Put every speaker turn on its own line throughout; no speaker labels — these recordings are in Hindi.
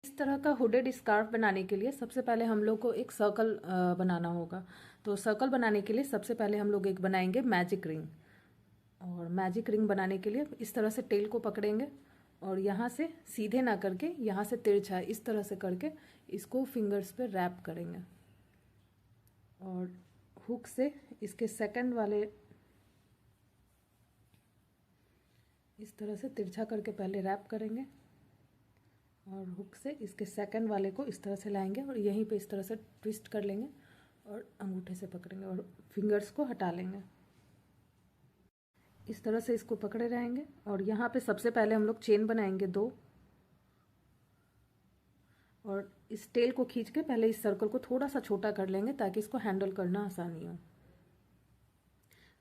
इस तरह का हुडेड स्कार्फ बनाने के लिए सबसे पहले हम लोग को एक सर्कल बनाना होगा। तो सर्कल बनाने के लिए सबसे पहले हम लोग एक बनाएंगे मैजिक रिंग। और मैजिक रिंग बनाने के लिए इस तरह से टेल को पकड़ेंगे और यहाँ से सीधे ना करके यहाँ से तिरछा इस तरह से करके इसको फिंगर्स पे रैप करेंगे और हुक से इसके सेकंड वाले इस तरह से तिरछा करके पहले रैप करेंगे और हुक से इसके सेकंड वाले को इस तरह से लाएंगे और यहीं पे इस तरह से ट्विस्ट कर लेंगे और अंगूठे से पकड़ेंगे और फिंगर्स को हटा लेंगे। इस तरह से इसको पकड़े रहेंगे और यहाँ पे सबसे पहले हम लोग चेन बनाएंगे 2 और इस टेल को खींच के पहले इस सर्कल को थोड़ा सा छोटा कर लेंगे ताकि इसको हैंडल करना आसानी हो।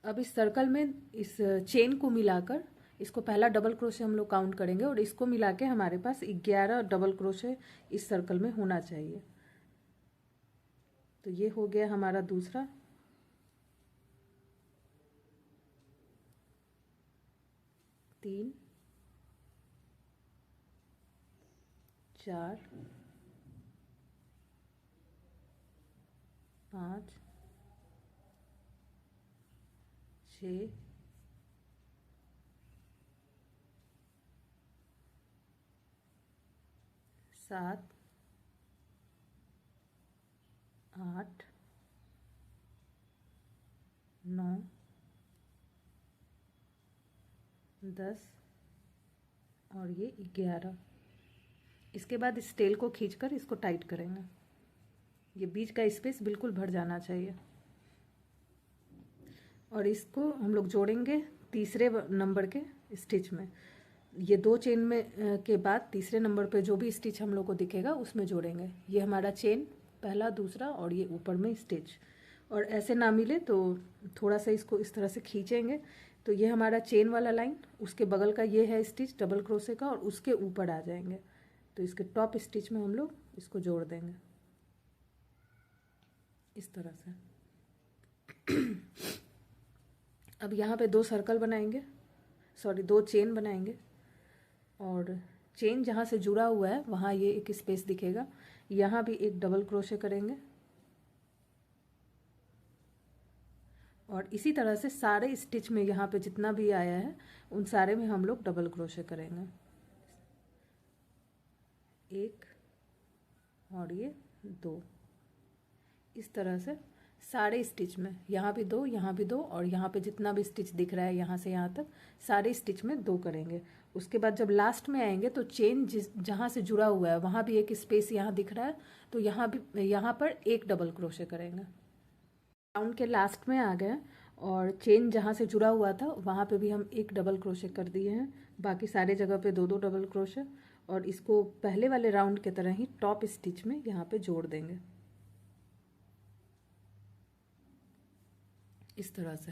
अब इस सर्कल में इस चेन को मिलाकर इसको पहला डबल क्रोशे हम लोग काउंट करेंगे और इसको मिला के हमारे पास 11 डबल क्रोशे इस सर्कल में होना चाहिए। तो ये हो गया हमारा दूसरा। तीन, 4, 5, 6, 7, 8, 9, 10 और ये 11। इसके बाद इस टेल को खींचकर इसको टाइट करेंगे। ये बीच का स्पेस बिल्कुल भर जाना चाहिए और इसको हम लोग जोड़ेंगे तीसरे नंबर के स्टिच में। ये 2 चेन में के बाद तीसरे नंबर पे जो भी स्टिच हम लोग को दिखेगा उसमें जोड़ेंगे। ये हमारा चेन पहला, दूसरा और ये ऊपर में स्टिच। और ऐसे ना मिले तो थोड़ा सा इसको इस तरह से खींचेंगे तो ये हमारा चेन वाला लाइन, उसके बगल का ये है स्टिच डबल क्रोशे का और उसके ऊपर आ जाएंगे। तो इसके टॉप स्टिच में हम लोग इसको जोड़ देंगे इस तरह से। अब यहाँ पे 2 सर्कल बनाएंगे, सॉरी 2 चेन बनाएंगे और चेन जहाँ से जुड़ा हुआ है वहाँ ये एक स्पेस दिखेगा, यहाँ भी एक डबल क्रोशे करेंगे और इसी तरह से सारे स्टिच में यहाँ पे जितना भी आया है उन सारे में हम लोग डबल क्रोशे करेंगे। 1 और ये 2 इस तरह से सारे स्टिच में, यहाँ भी 2, यहाँ भी 2 और यहाँ पे जितना भी स्टिच दिख रहा है यहाँ से यहाँ तक सारे स्टिच में 2 करेंगे। उसके बाद जब लास्ट में आएंगे तो चेन जहाँ से जुड़ा हुआ है वहाँ भी एक स्पेस यहाँ दिख रहा है तो यहाँ भी, यहाँ पर एक डबल क्रोशे करेंगे। राउंड के लास्ट में आ गए और चेन जहाँ से जुड़ा हुआ था वहाँ पे भी हम एक डबल क्रोशे कर दिए हैं। बाकी सारे जगह पे 2-2 डबल क्रोशे और इसको पहले वाले राउंड के तरह ही टॉप स्टिच में यहाँ पे जोड़ देंगे इस तरह से।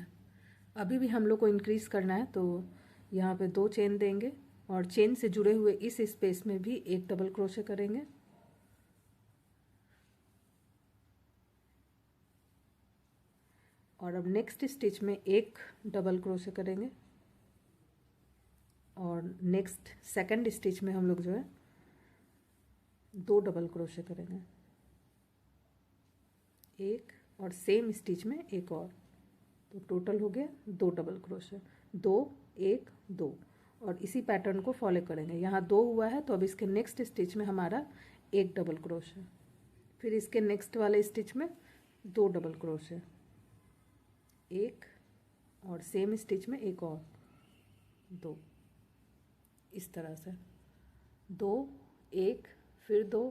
अभी भी हम लोग को इंक्रीज करना है तो यहाँ पे 2 चेन देंगे और चेन से जुड़े हुए इस स्पेस में भी एक डबल क्रोशे करेंगे और अब नेक्स्ट स्टिच में एक डबल क्रोशे करेंगे और नेक्स्ट सेकंड स्टिच में हम लोग जो है 2 डबल क्रोशे करेंगे, एक और सेम स्टिच में एक और, तो टोटल हो गया 2 डबल क्रोशे, 2 1 2 और इसी पैटर्न को फॉलो करेंगे। यहाँ 2 हुआ है तो अब इसके नेक्स्ट स्टिच में हमारा एक डबल क्रोशे, फिर इसके नेक्स्ट वाले स्टिच में 2 डबल क्रोशे, एक और सेम स्टिच में एक और 2 इस तरह से 2 1 फिर 2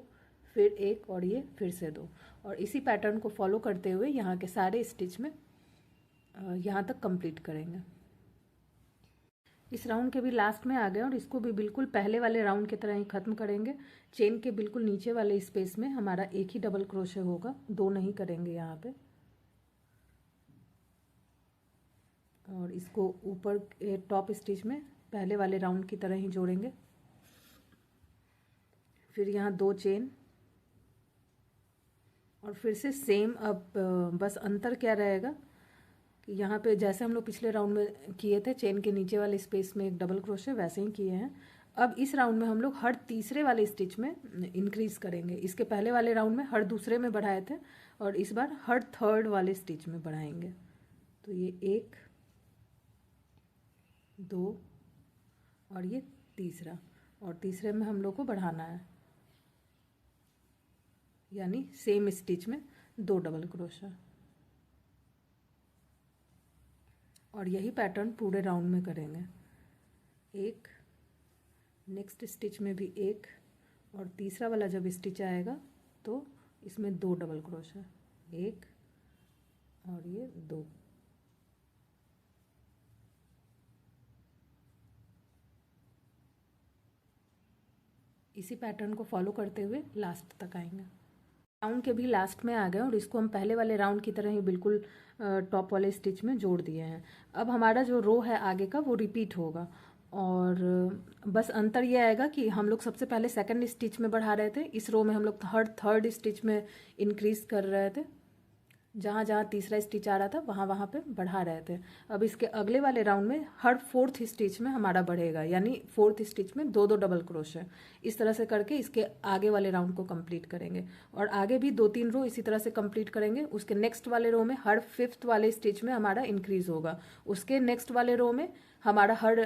फिर 1 और ये फिर से 2 और इसी पैटर्न को फॉलो करते हुए यहाँ के सारे स्टिच में यहाँ तक कंप्लीट करेंगे। इस राउंड के भी लास्ट में आ गए और इसको भी बिल्कुल पहले वाले राउंड की तरह ही ख़त्म करेंगे। चेन के बिल्कुल नीचे वाले स्पेस में हमारा एक ही डबल क्रोशे होगा, 2 नहीं करेंगे यहाँ पे और इसको ऊपर टॉप स्टिच में पहले वाले राउंड की तरह ही जोड़ेंगे। फिर यहाँ 2 चेन और फिर से सेम। अब बस अंतर क्या रहेगा कि यहाँ पे जैसे हम लोग पिछले राउंड में किए थे चेन के नीचे वाले स्पेस में एक डबल क्रोशे वैसे ही किए हैं। अब इस राउंड में हम लोग हर तीसरे वाले स्टिच में इंक्रीज करेंगे। इसके पहले वाले राउंड में हर दूसरे में बढ़ाए थे और इस बार हर थर्ड वाले स्टिच में बढ़ाएंगे। तो ये 1 2 और ये तीसरा, और तीसरे में हम लोग को बढ़ाना है, यानी सेम स्टिच में 2 डबल क्रोशा। और यही पैटर्न पूरे राउंड में करेंगे। 1, नेक्स्ट स्टिच में भी 1, और तीसरा वाला जब स्टिच आएगा तो इसमें 2 डबल क्रोशा, 1 और ये 2। इसी पैटर्न को फॉलो करते हुए लास्ट तक आएंगे। राउंड के भी लास्ट में आ गए और इसको हम पहले वाले राउंड की तरह ही बिल्कुल टॉप वाले स्टिच में जोड़ दिए हैं। अब हमारा जो रो है आगे का वो रिपीट होगा, और बस अंतर ये आएगा कि हम लोग सबसे पहले सेकंड स्टिच में बढ़ा रहे थे, इस रो में हम लोग हर थर्ड स्टिच में इंक्रीज कर रहे थे, जहाँ जहाँ तीसरा स्टिच आ रहा था वहाँ वहाँ पे बढ़ा रहे थे। अब इसके अगले वाले राउंड में हर फोर्थ स्टिच में हमारा बढ़ेगा, यानी फोर्थ स्टिच में 2 2 डबल क्रोशे। इस तरह से करके इसके आगे वाले राउंड को कंप्लीट करेंगे, और आगे भी 2-3 रो इसी तरह से कंप्लीट करेंगे। उसके नेक्स्ट वाले रो में हर फिफ्थ वाले स्टिच में हमारा इंक्रीज होगा, उसके नेक्स्ट वाले रो में हमारा हर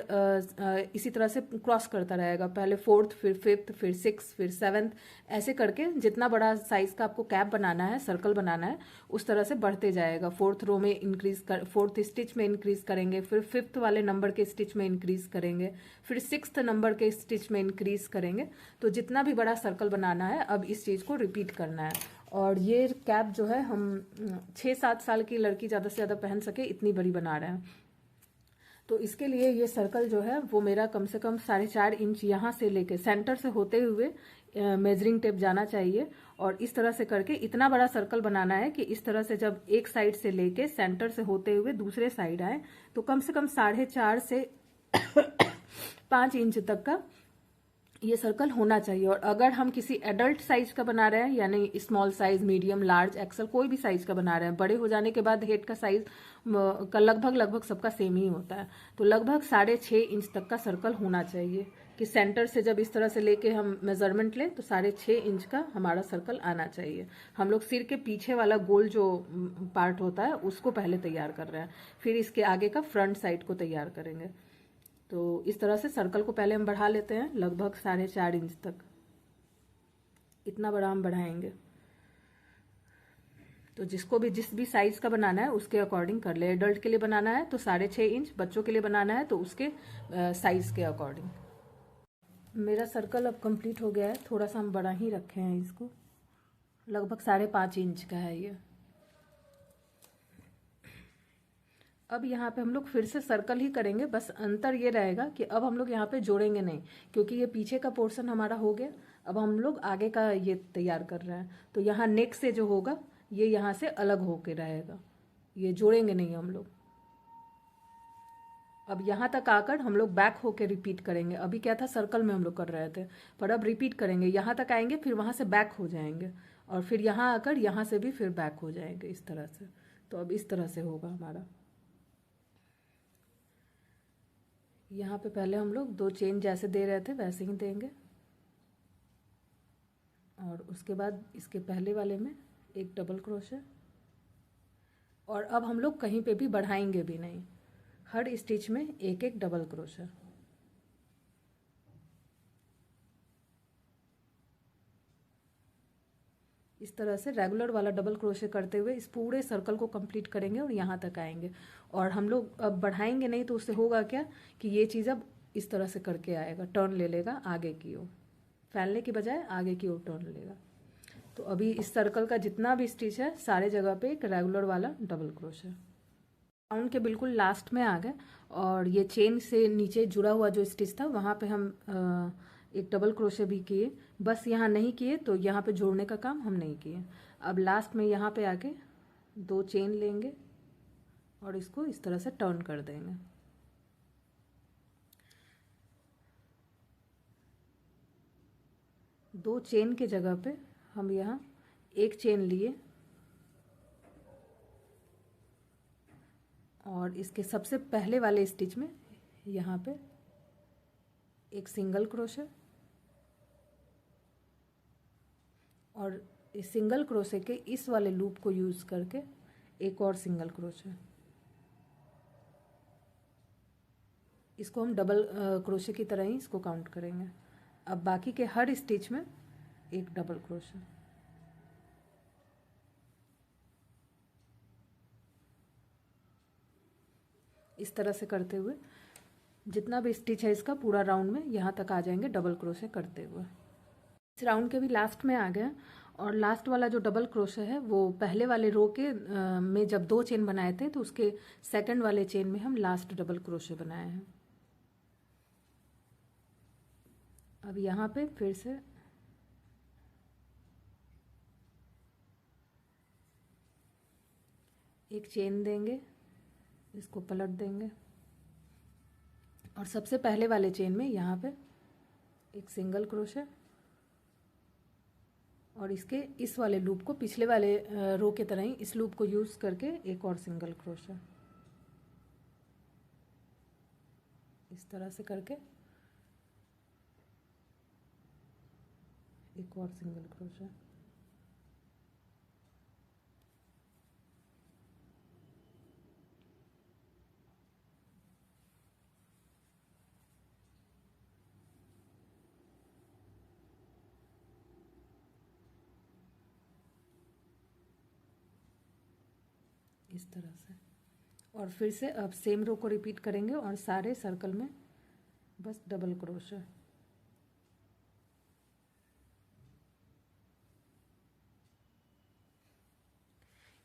इसी तरह से क्रॉस करता रहेगा, पहले फोर्थ, फिर फिफ्थ, फिर सिक्स, फिर सेवन्थ, ऐसे करके जितना बड़ा साइज का आपको कैप बनाना है, सर्कल बनाना है, उस तरह से बढ़ते जाएगा। फोर्थ रो में फोर्थ स्टिच में इंक्रीज करेंगे, फिर फिफ्थ वाले नंबर के स्टिच में इंक्रीज करेंगे, फिर सिक्स्थ नंबर के स्टिच में इंक्रीज करेंगे। तो जितना भी बड़ा सर्कल बनाना है अब इस चीज़ को रिपीट करना है। और ये कैप जो है हम 6-7 साल की लड़की ज़्यादा से ज़्यादा पहन सके इतनी बड़ी बना रहे हैं। तो इसके लिए ये सर्कल जो है वो मेरा कम से कम 4.5 इंच यहाँ से लेके सेंटर से होते हुए मेजरिंग टेप जाना चाहिए, और इस तरह से करके इतना बड़ा सर्कल बनाना है कि इस तरह से जब एक साइड से लेके सेंटर से होते हुए दूसरे साइड आए तो कम से कम 4.5 से 5 इंच तक का ये सर्कल होना चाहिए। और अगर हम किसी एडल्ट साइज का बना रहे हैं, यानी small size, medium, large, XL, कोई भी साइज का बना रहे हैं, बड़े हो जाने के बाद हेड का साइज का लगभग सबका सेम ही होता है, तो लगभग 6.5 इंच तक का सर्कल होना चाहिए कि सेंटर से जब इस तरह से लेके हम मेजरमेंट लें तो 6.5 इंच का हमारा सर्कल आना चाहिए। हम लोग सिर के पीछे वाला गोल जो पार्ट होता है उसको पहले तैयार कर रहे हैं, फिर इसके आगे का फ्रंट साइड को तैयार करेंगे। तो इस तरह से सर्कल को पहले हम बढ़ा लेते हैं लगभग 4.5 इंच तक, इतना बड़ा हम बढ़ाएंगे। तो जिसको भी जिस भी साइज का बनाना है उसके अकॉर्डिंग कर ले। एडल्ट के लिए बनाना है तो 6.5 इंच, बच्चों के लिए बनाना है तो उसके साइज के अकॉर्डिंग। मेरा सर्कल अब कंप्लीट हो गया है, थोड़ा सा हम बड़ा ही रखे हैं इसको, लगभग 5.5 इंच का है ये। अब यहाँ पे हम लोग फिर से सर्कल ही करेंगे, बस अंतर ये रहेगा कि अब हम लोग यहाँ पे जोड़ेंगे नहीं, क्योंकि ये पीछे का पोर्शन हमारा हो गया। अब हम लोग आगे का ये तैयार कर रहे हैं, तो यहाँ नेक से जो होगा ये यहाँ से अलग होके रहेगा, ये जोड़ेंगे नहीं हम लोग। अब यहाँ तक आकर हम लोग बैक होके रिपीट करेंगे। अभी क्या था, सर्कल में हम लोग कर रहे थे, पर अब रिपीट करेंगे। यहाँ तक आएंगे, फिर वहाँ से बैक हो जाएंगे, और फिर यहाँ आकर यहाँ से भी फिर बैक हो जाएंगे इस तरह से। तो अब इस तरह से होगा हमारा। यहाँ पे पहले हम लोग 2 चेन जैसे दे रहे थे वैसे ही देंगे, और उसके बाद इसके पहले वाले में 1 डबल क्रोशे, और अब हम लोग कहीं पे भी बढ़ाएंगे भी नहीं, हर स्टिच में 1 डबल क्रोशे। इस तरह से रेगुलर वाला डबल क्रोशे करते हुए इस पूरे सर्कल को कंप्लीट करेंगे और यहाँ तक आएंगे। और हम लोग अब बढ़ाएंगे नहीं, तो उससे होगा क्या कि ये चीज़ अब इस तरह से करके आएगा, टर्न ले लेगा आगे की ओर, फैलने की बजाय आगे की ओर टर्न लेगा। तो अभी इस सर्कल का जितना भी स्टिच है सारे जगह पे एक रेगुलर वाला डबल क्रोशे। राउंड के बिल्कुल लास्ट में आ गए, और ये चेन से नीचे जुड़ा हुआ जो स्टिच था वहाँ पे हम 1 डबल क्रोशे भी किए, बस यहाँ नहीं किए, तो यहाँ पे जोड़ने का काम हम नहीं किए। अब लास्ट में यहाँ पे आके 2 चेन लेंगे और इसको इस तरह से टर्न कर देंगे। दो चेन के जगह पे हम यहाँ 1 चेन लिए, और इसके सबसे पहले वाले स्टिच में यहाँ पे एक सिंगल क्रोशे और इस सिंगल क्रोशे के इस वाले लूप को यूज़ करके एक और सिंगल क्रोशे। इसको हम डबल क्रोशे की तरह ही इसको काउंट करेंगे। अब बाकी के हर स्टिच में एक डबल क्रोशे। इस तरह से करते हुए जितना भी स्टिच है इसका पूरा राउंड में यहाँ तक आ जाएंगे डबल क्रोशे करते हुए। इस राउंड के भी लास्ट में आ गए और लास्ट वाला जो डबल क्रोशे है वो पहले वाले रो के में जब 2 चेन बनाए थे तो उसके सेकंड वाले चेन में हम लास्ट डबल क्रोशे बनाए हैं। अब यहाँ पे फिर से एक चेन देंगे, इसको पलट देंगे और सबसे पहले वाले चेन में यहाँ पे एक सिंगल क्रोशे और इसके इस वाले लूप को पिछले वाले रो के तरह ही इस लूप को यूज़ करके एक और सिंगल क्रोशे। इस तरह से करके एक और सिंगल क्रोशे। इस तरह से और फिर से अब सेम रो को रिपीट करेंगे और सारे सर्कल में बस डबल क्रोशे।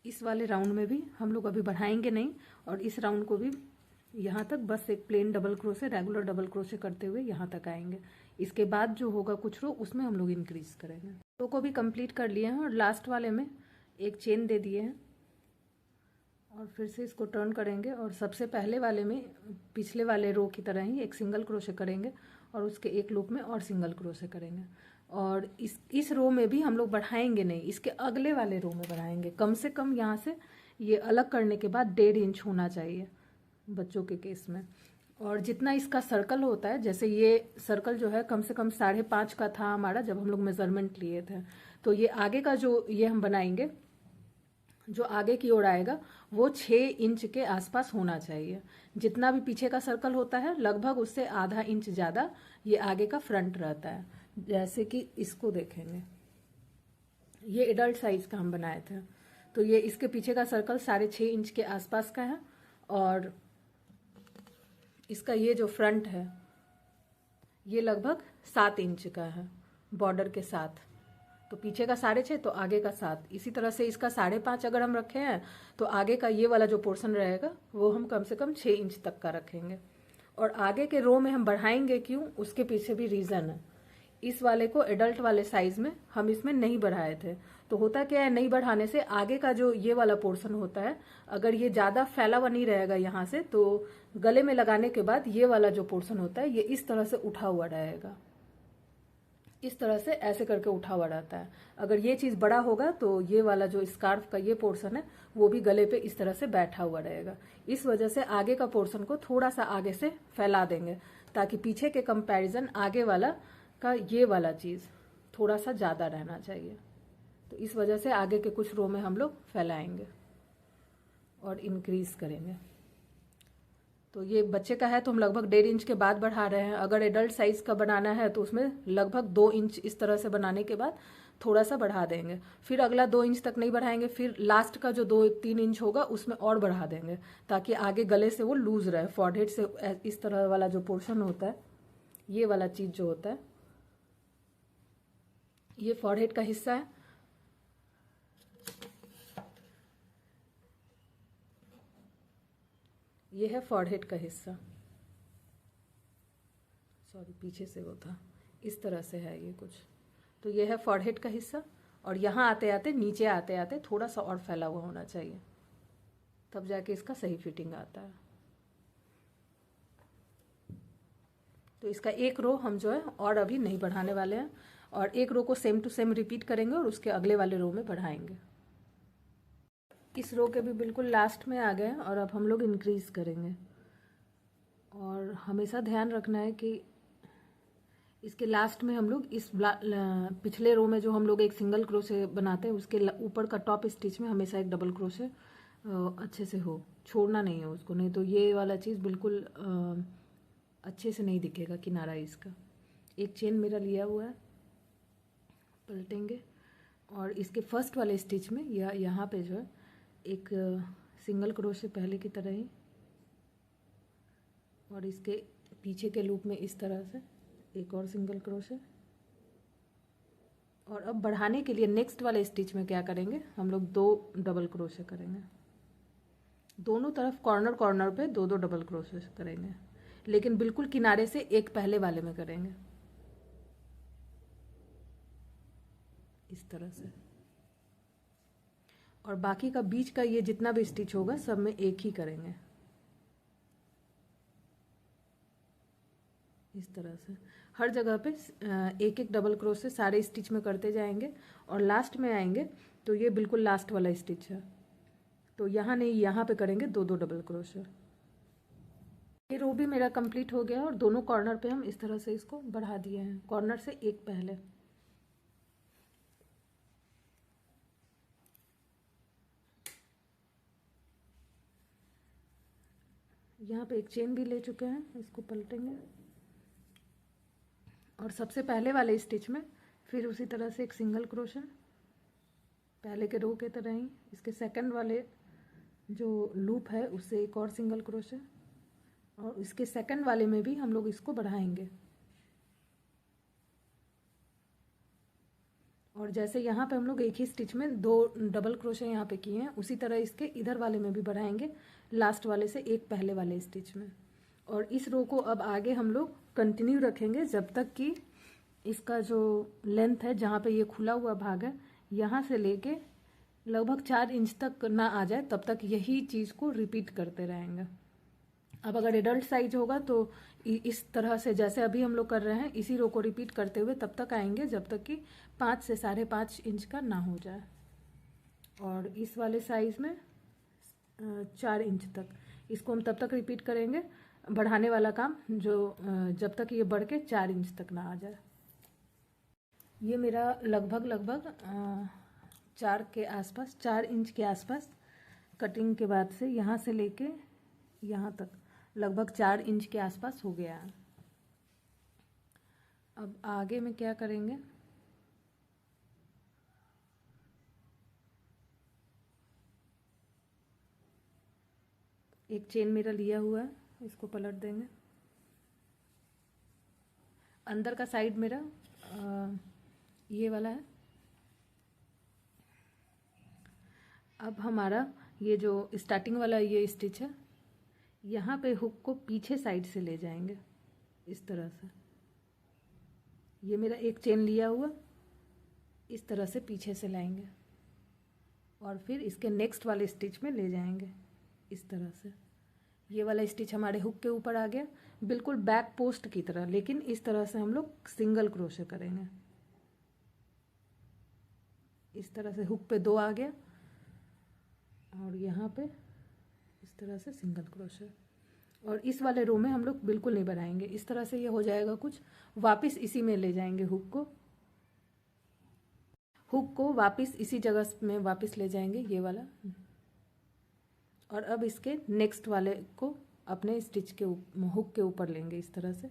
इस वाले राउंड में भी हम लोग अभी बढ़ाएंगे नहीं और इस राउंड को भी यहाँ तक बस एक plain double crochet regular double crochet करते हुए यहाँ तक आएंगे। इसके बाद जो होगा कुछ रो उसमें हम लोग इंक्रीज करेंगे। रो को भी कंप्लीट कर लिए हैं और लास्ट वाले में एक चेन दे दिए हैं और फिर से इसको टर्न करेंगे और सबसे पहले वाले में पिछले वाले रो की तरह ही एक सिंगल क्रोशे करेंगे और उसके एक लूप में और सिंगल क्रोशे करेंगे और इस रो में भी हम लोग बढ़ाएंगे नहीं, इसके अगले वाले रो में बढ़ाएंगे। कम से कम यहाँ से ये अलग करने के बाद 1.5 इंच होना चाहिए बच्चों के केस में। और जितना इसका सर्कल होता है, जैसे ये सर्कल जो है कम से कम 5.5 का था हमारा जब हम लोग मेजरमेंट लिए थे, तो ये आगे का जो ये हम बनाएंगे जो आगे की ओर आएगा वो 6 इंच के आसपास होना चाहिए। जितना भी पीछे का सर्कल होता है लगभग उससे आधा इंच ज़्यादा ये आगे का फ्रंट रहता है। जैसे कि इसको देखेंगे, ये एडल्ट साइज का हम बनाए थे, तो ये इसके पीछे का सर्कल 6.5 इंच के आसपास का है और इसका ये जो फ्रंट है ये लगभग 7 इंच का है बॉर्डर के साथ। तो पीछे का 6.5 तो आगे का 7। इसी तरह से इसका 5.5 अगर हम रखे हैं तो आगे का ये वाला जो पोर्शन रहेगा वो हम कम से कम 6 इंच तक का रखेंगे। और आगे के रो में हम बढ़ाएंगे क्यों, उसके पीछे भी रीज़न है। इस वाले को एडल्ट वाले साइज में हम इसमें नहीं बढ़ाए थे, तो होता क्या है, नहीं बढ़ाने से आगे का जो ये वाला पोर्शन होता है अगर ये ज़्यादा फैला हुआ नहीं रहेगा यहाँ से, तो गले में लगाने के बाद ये वाला जो पोर्शन होता है ये इस तरह से उठा हुआ रहेगा। इस तरह से ऐसे करके उठा हुआ रहता है। अगर ये चीज़ बड़ा होगा तो ये वाला जो स्कार्फ का ये पोर्शन है वो भी गले पे इस तरह से बैठा हुआ रहेगा। इस वजह से आगे का पोर्शन को थोड़ा सा आगे से फैला देंगे ताकि पीछे के कंपैरिजन आगे वाला का ये वाला चीज़ थोड़ा सा ज़्यादा रहना चाहिए। तो इस वजह से आगे के कुछ रो में हम लोग फैलाएंगे और इंक्रीज करेंगे। तो ये बच्चे का है तो हम लगभग 1.5 इंच के बाद बढ़ा रहे हैं। अगर एडल्ट साइज का बनाना है तो उसमें लगभग 2 इंच इस तरह से बनाने के बाद थोड़ा सा बढ़ा देंगे। फिर अगला 2 इंच तक नहीं बढ़ाएंगे, फिर लास्ट का जो 2-3 इंच होगा उसमें और बढ़ा देंगे ताकि आगे गले से वो लूज रहे। फॉरहेड से इस तरह वाला जो पोर्शन होता है, ये वाला चीज़ जो होता है, ये फॉरहेड का हिस्सा है। ये है फॉरहेड का हिस्सा, सॉरी पीछे से वो था, इस तरह से है ये कुछ। तो ये है फॉरहेड का हिस्सा और यहाँ आते आते नीचे आते आते थोड़ा सा और फैला हुआ होना चाहिए, तब जाके इसका सही फिटिंग आता है। तो इसका एक रो हम जो है और अभी नहीं बढ़ाने वाले हैं और एक रो को सेम टू सेम रिपीट करेंगे और उसके अगले वाले रो में बढ़ाएंगे। इस रो के भी बिल्कुल लास्ट में आ गए और अब हम लोग इंक्रीज करेंगे। और हमेशा ध्यान रखना है कि इसके लास्ट में हम लोग इस पिछले रो में जो हम लोग एक सिंगल क्रोशे बनाते हैं उसके ऊपर का टॉप स्टिच में हमेशा एक डबल क्रोशे अच्छे से हो, छोड़ना नहीं है उसको, नहीं तो ये वाला चीज़ बिल्कुल अच्छे से नहीं दिखेगा किनारा इसका। एक चेन मेरा लिया हुआ है, पलटेंगे और इसके फर्स्ट वाले स्टिच में यहाँ पे जो है एक सिंगल क्रोशे पहले की तरह ही, और इसके पीछे के लूप में इस तरह से एक और सिंगल क्रोशे। और अब बढ़ाने के लिए नेक्स्ट वाले स्टिच में क्या करेंगे, हम लोग 2 डबल क्रोशे करेंगे। दोनों तरफ कॉर्नर कॉर्नर पे 2 डबल क्रोशे करेंगे, लेकिन बिल्कुल किनारे से एक पहले वाले में करेंगे इस तरह से। और बाकी का बीच का ये जितना भी स्टिच होगा सब में एक ही करेंगे इस तरह से। हर जगह पे एक एक डबल क्रोशे सारे स्टिच में करते जाएंगे और लास्ट में आएंगे तो ये बिल्कुल लास्ट वाला स्टिच है, तो यहाँ नहीं, यहाँ पे करेंगे 2 डबल क्रोशे। ये रो भी मेरा कंप्लीट हो गया और दोनों कॉर्नर पे हम इस तरह से इसको बढ़ा दिए हैं, कॉर्नर से एक पहले। यहाँ पे एक चेन भी ले चुके हैं, इसको पलटेंगे और सबसे पहले वाले स्टिच में फिर उसी तरह से एक सिंगल क्रोशे पहले के रो के तरह ही, इसके सेकंड वाले जो लूप है उससे एक और सिंगल क्रोशे और इसके सेकंड वाले में भी हम लोग इसको बढ़ाएंगे। और जैसे यहाँ पे हम लोग एक ही स्टिच में 2 डबल क्रोशे यहाँ पे किए हैं, उसी तरह इसके इधर वाले में भी बढ़ाएंगे लास्ट वाले से एक पहले वाले स्टिच में। और इस रो को अब आगे हम लोग कंटिन्यू रखेंगे जब तक कि इसका जो लेंथ है, जहाँ पे ये खुला हुआ भाग है, यहाँ से लेके लगभग 4 इंच तक ना आ जाए, तब तक यही चीज़ को रिपीट करते रहेंगे। अब अगर एडल्ट साइज होगा तो इस तरह से जैसे अभी हम लोग कर रहे हैं इसी रो को रिपीट करते हुए तब तक आएंगे जब तक कि 5 से 5.5 इंच का ना हो जाए। और इस वाले साइज में 4 इंच तक इसको हम तब तक रिपीट करेंगे, बढ़ाने वाला काम जो जब तक ये बढ़ के 4 इंच तक ना आ जाए। ये मेरा लगभग 4 के आसपास, 4 इंच के आसपास कटिंग के बाद से यहाँ से लेके यहाँ तक लगभग 4 इंच के आसपास हो गया है। अब आगे में क्या करेंगे, एक चेन मेरा लिया हुआ है, इसको पलट देंगे। अंदर का साइड मेरा ये वाला है। अब हमारा ये जो स्टार्टिंग वाला ये स्टिच है, यहाँ पे हुक को पीछे साइड से ले जाएंगे इस तरह से। ये मेरा एक चेन लिया हुआ, इस तरह से पीछे से लाएंगे और फिर इसके नेक्स्ट वाले स्टिच में ले जाएंगे इस तरह से। ये वाला स्टिच हमारे हुक के ऊपर आ गया, बिल्कुल बैक पोस्ट की तरह, लेकिन इस तरह से हम लोग सिंगल क्रोशे करेंगे। इस तरह से हुक पे 2 आ गया और यहाँ पे इस तरह से सिंगल क्रोशे। और इस वाले रो में हम लोग बिल्कुल नहीं बढ़ाएंगे, इस तरह से ये हो जाएगा कुछ, वापस इसी में ले जाएंगे हुक को वापस इसी जगह में वापस ले जाएंगे ये वाला। और अब इसके नेक्स्ट वाले को अपने स्टिच के हुक के ऊपर लेंगे इस तरह से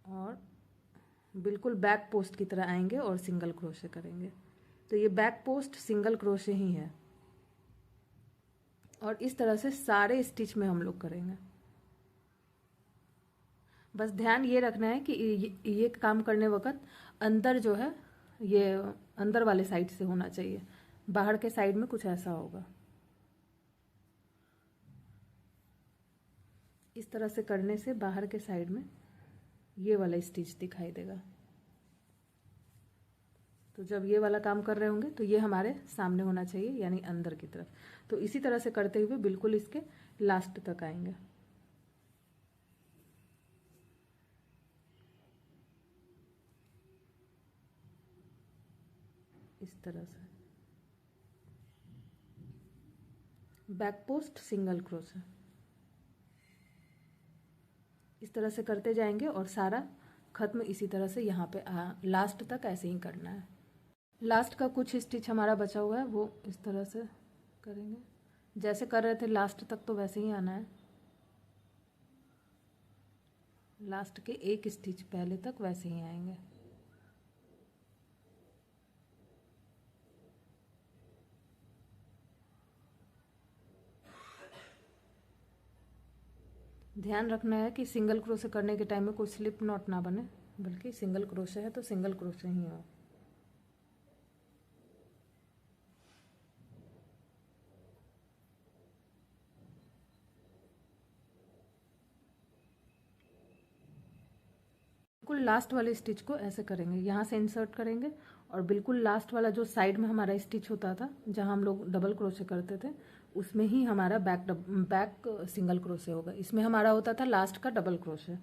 और बिल्कुल बैक पोस्ट की तरह आएंगे और सिंगल क्रोशे करेंगे। तो ये बैक पोस्ट सिंगल क्रोशे ही है और इस तरह से सारे स्टिच में हम लोग करेंगे। बस ध्यान ये रखना है कि ये काम करने वक्त अंदर जो है ये अंदर वाले साइड से होना चाहिए, बाहर के साइड में कुछ ऐसा होगा। इस तरह से करने से बाहर के साइड में ये वाला स्टिच दिखाई देगा। तो जब ये वाला काम कर रहे होंगे तो ये हमारे सामने होना चाहिए, यानी अंदर की तरफ। तो इसी तरह से करते हुए बिल्कुल इसके लास्ट तक आएंगे इस तरह से। बैक पोस्ट सिंगल क्रोशे इस तरह से करते जाएंगे और सारा ख़त्म। इसी तरह से यहाँ पे लास्ट तक ऐसे ही करना है। लास्ट का कुछ स्टिच हमारा बचा हुआ है वो इस तरह से करेंगे, जैसे कर रहे थे लास्ट तक तो वैसे ही आना है। लास्ट के एक स्टिच पहले तक वैसे ही आएंगे। ध्यान रखना है कि सिंगल क्रोशे करने के टाइम में कोई स्लिप नॉट ना बने, बल्कि सिंगल क्रोशे है तो सिंगल क्रोशे ही हो। बिल्कुल लास्ट वाले स्टिच को ऐसे करेंगे, यहाँ से इंसर्ट करेंगे और बिल्कुल लास्ट वाला जो साइड में हमारा स्टिच होता था जहाँ हम लोग डबल क्रोशे करते थे उसमें ही हमारा बैक सिंगल क्रोशे होगा। इसमें हमारा होता था लास्ट का डबल क्रोशे,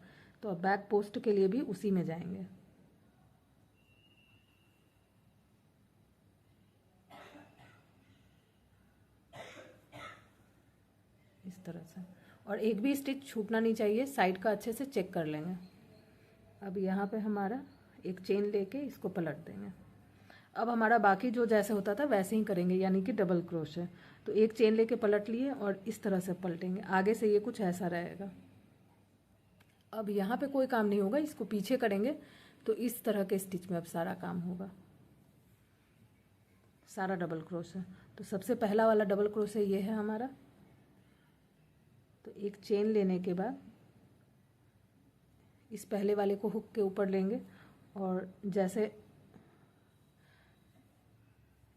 तो अब बैक पोस्ट के लिए भी उसी में जाएंगे। इस तरह से, और एक भी स्टिच छूटना नहीं चाहिए, साइड का अच्छे से चेक कर लेंगे। अब यहाँ पे हमारा एक चेन लेके इसको पलट देंगे। अब हमारा बाकी जो जैसे होता था वैसे ही करेंगे, यानी कि डबल क्रोशे। तो एक चेन लेके पलट लिए और इस तरह से पलटेंगे, आगे से ये कुछ ऐसा रहेगा। अब यहाँ पे कोई काम नहीं होगा, इसको पीछे करेंगे तो इस तरह के स्टिच में अब सारा काम होगा, सारा डबल क्रोशे। तो सबसे पहला वाला डबल क्रोशे ये है हमारा। तो एक चेन लेने के बाद इस पहले वाले को हुक के ऊपर लेंगे और जैसे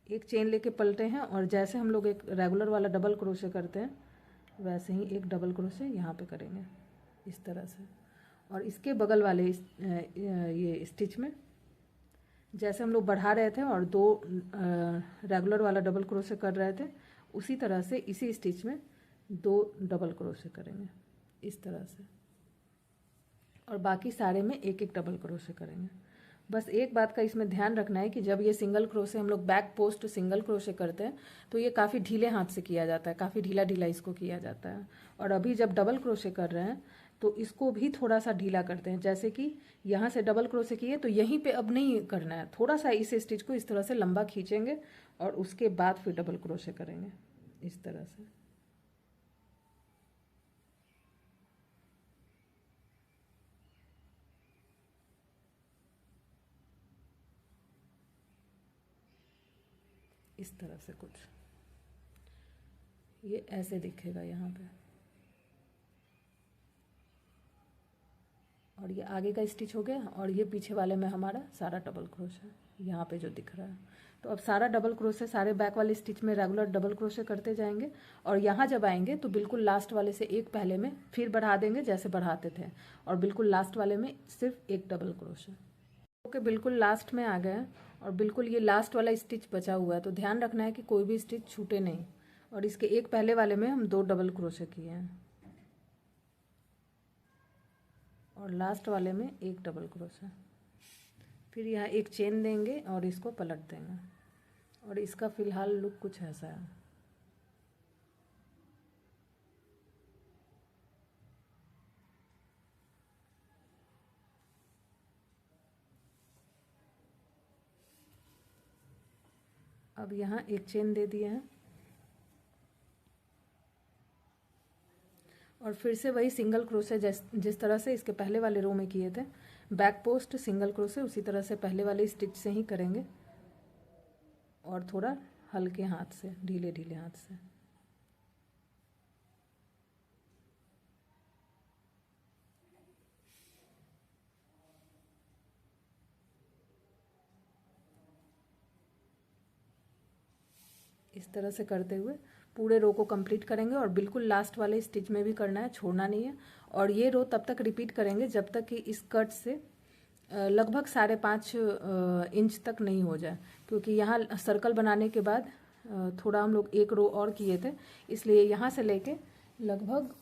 एक चेन लेके पलटे हैं और जैसे हम लोग एक रेगुलर वाला डबल क्रोशे करते हैं वैसे ही एक डबल क्रोशे यहाँ पे करेंगे इस तरह से। और इसके बगल वाले ये स्टिच में जैसे हम लोग बढ़ा रहे थे और दो रेगुलर वाला डबल क्रोशे कर रहे थे, उसी तरह से इसी स्टिच में दो डबल क्रोशे करेंगे इस तरह से, और बाकी सारे में एक एक डबल क्रोशे करेंगे। बस एक बात का इसमें ध्यान रखना है कि जब ये सिंगल क्रोशे हम लोग बैक पोस्ट सिंगल क्रोशे करते हैं तो ये काफ़ी ढीले हाथ से किया जाता है, काफ़ी ढीला ढीला इसको किया जाता है। और अभी जब डबल क्रोशे कर रहे हैं तो इसको भी थोड़ा सा ढीला करते हैं, जैसे कि यहाँ से डबल क्रोशे किए तो यहीं पे अब नहीं करना है, थोड़ा सा इस स्टिच को इस तरह से लंबा खींचेंगे और उसके बाद फिर डबल क्रोशे करेंगे इस तरह से। इस तरह से कुछ ये ऐसे दिखेगा यहाँ पे, और ये आगे का स्टिच हो गया और ये पीछे वाले में हमारा सारा डबल क्रोशे यहाँ पे जो दिख रहा है। तो अब सारा डबल क्रोशे सारे बैक वाले स्टिच में रेगुलर डबल क्रोशे करते जाएंगे और यहाँ जब आएंगे तो बिल्कुल लास्ट वाले से एक पहले में फिर बढ़ा देंगे जैसे बढ़ाते थे, और बिल्कुल लास्ट वाले में सिर्फ एक डबल क्रोशे। ओके, बिल्कुल लास्ट में आ गए और बिल्कुल ये लास्ट वाला स्टिच बचा हुआ है, तो ध्यान रखना है कि कोई भी स्टिच छूटे नहीं। और इसके एक पहले वाले में हम दो डबल क्रोशे किए हैं और लास्ट वाले में एक डबल क्रोशे। फिर यहाँ एक चेन देंगे और इसको पलट देंगे, और इसका फिलहाल लुक कुछ ऐसा है। अब यहाँ एक चेन दे दिया है और फिर से वही सिंगल क्रोशे जिस तरह से इसके पहले वाले रो में किए थे, बैक पोस्ट सिंगल क्रोशे उसी तरह से पहले वाले स्टिच से ही करेंगे और थोड़ा हल्के हाथ से, ढीले ढीले हाथ से। इस तरह से करते हुए पूरे रो को कंप्लीट करेंगे और बिल्कुल लास्ट वाले स्टिच में भी करना है, छोड़ना नहीं है। और ये रो तब तक रिपीट करेंगे जब तक कि इस कट से लगभग 5.5 इंच तक नहीं हो जाए, क्योंकि यहाँ सर्कल बनाने के बाद थोड़ा हम लोग एक रो और किए थे, इसलिए यहाँ से लेके लगभग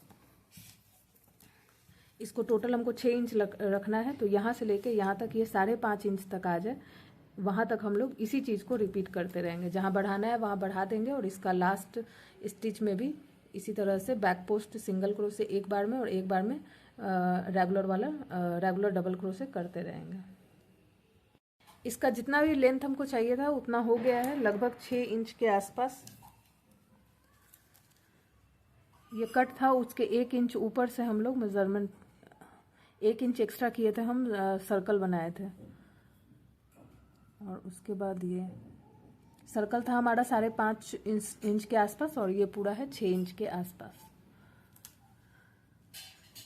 इसको टोटल हमको 6 इंच रखना है। तो यहाँ से लेके यहाँ तक ये 5.5 इंच तक आ जाए, वहाँ तक हम लोग इसी चीज़ को रिपीट करते रहेंगे। जहाँ बढ़ाना है वहाँ बढ़ा देंगे और इसका लास्ट स्टिच में भी इसी तरह से बैक पोस्ट सिंगल क्रोशे एक बार में और एक बार में रेगुलर डबल क्रोशे करते रहेंगे। इसका जितना भी लेंथ हमको चाहिए था उतना हो गया है, लगभग 6 इंच के आसपास। ये कट था, उसके 1 इंच ऊपर से हम लोग मेजरमेंट 1 इंच एक्स्ट्रा किए थे, हम सर्कल बनाए थे। और उसके बाद ये सर्कल था हमारा 5.5 इंच के आसपास और ये पूरा है 6 इंच के आसपास।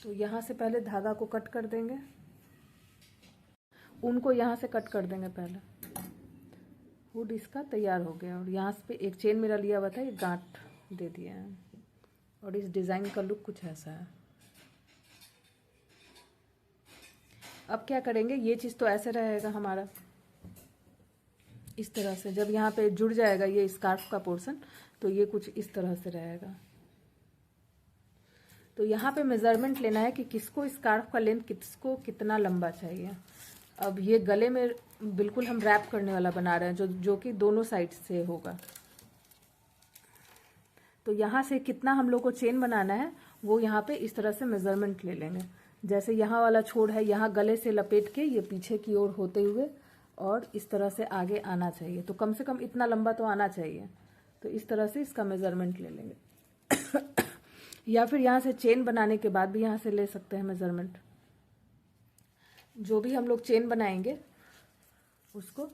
तो यहाँ से पहले धागा को कट कर देंगे, ऊन को यहाँ से कट कर देंगे पहले। हुड इसका तैयार हो गया और यहाँ पे एक चेन मेरा लिया हुआ था, ये गांठ दे दिया है और इस डिज़ाइन का लुक कुछ ऐसा है। अब क्या करेंगे, ये चीज़ तो ऐसे रहेगा हमारा इस तरह से। जब यहाँ पे जुड़ जाएगा ये स्कार्फ का पोर्शन तो ये कुछ इस तरह से रहेगा। तो यहाँ पे मेजरमेंट लेना है कि किसको स्कार्फ का लेंथ किसको कितना लंबा चाहिए। अब ये गले में बिल्कुल हम रैप करने वाला बना रहे हैं जो कि दोनों साइड से होगा। तो यहाँ से कितना हम लोग को चेन बनाना है वो यहाँ पे इस तरह से मेजरमेंट ले लेंगे। जैसे यहाँ वाला छोड़ है, यहाँ गले से लपेट के ये पीछे की ओर होते हुए और इस तरह से आगे आना चाहिए। तो कम से कम इतना लंबा तो आना चाहिए। तो इस तरह से इसका मेजरमेंट ले लेंगे या फिर यहाँ से चेन बनाने के बाद भी यहाँ से ले सकते हैं मेजरमेंट। जो भी हम लोग चेन बनाएंगे उसको